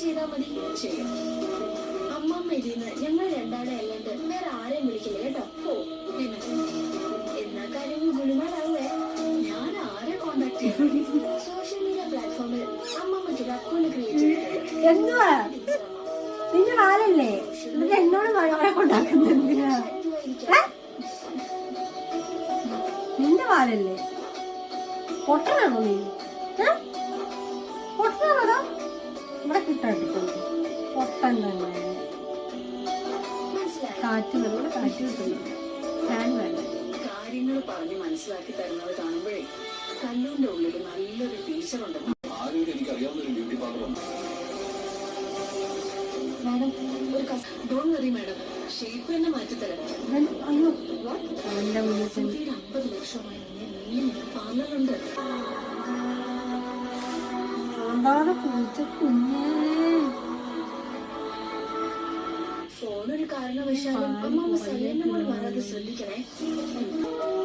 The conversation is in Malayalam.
ചെയ്താൽ മതി. ചെയ്യാം. അമ്മമ്മ ഇതിന്ന് ഞങ്ങൾ രണ്ടാളെ അല്ലാണ്ട് വേറെ ആരെയും വിളിക്കില്ല കേട്ടോ. ഓ പിന്നെ എന്നാ കാര്യങ്ങൾ ഗുണമാരാവേ. ഞാൻ ആരെ കോണ്ടാക്ട് ചെയ്യും? സോഷ്യൽ മീഡിയ പ്ലാറ്റ്ഫോമിൽ അമ്മമ്മയ്ക്ക് ഒരു അക്കൗണ്ട് ക്രിയേറ്റ് ചെയ്തിട്ടുണ്ട്. എന്തുവാ നിന്റെ കാലല്ലേ എന്നിട്ട് എന്നോട് മഴ കൊണ്ടാക്കുന്നത്? നിന്റെ കാലല്ലേ പൊട്ടനാണോ നീ? പൊട്ടനാണോ? ഇവിടെ കിട്ടാട്ടോ പൊട്ടൻ തന്നെ. കാറ്റ് വേണം, കാറ്റ് കിട്ടുന്നു, ഫാൻ വേണം. കാര്യങ്ങൾ പറഞ്ഞ് മനസ്സിലാക്കി തരുന്നത് കാണുമ്പോഴേ കല്ലൂന്റെ ഉള്ളിൽ നല്ലൊരു ടീച്ചറുണ്ട്. എനിക്കറിയാവുന്ന ബ്യൂട്ടി പാർലറുണ്ട് മാഡം. ഒരു ഡോണ്ട് വറി മാഡം, ഷേപ്പ് തന്നെ മാറ്റിത്തരാം. അയ്യോ 50 ലക്ഷമായി പാർലറുണ്ട്. ഫോണൊരു കാരണവശാലും അമ്മമ്മ സൈലന്റ് മോഡ് മാറാതെ ശ്രദ്ധിക്കണേ.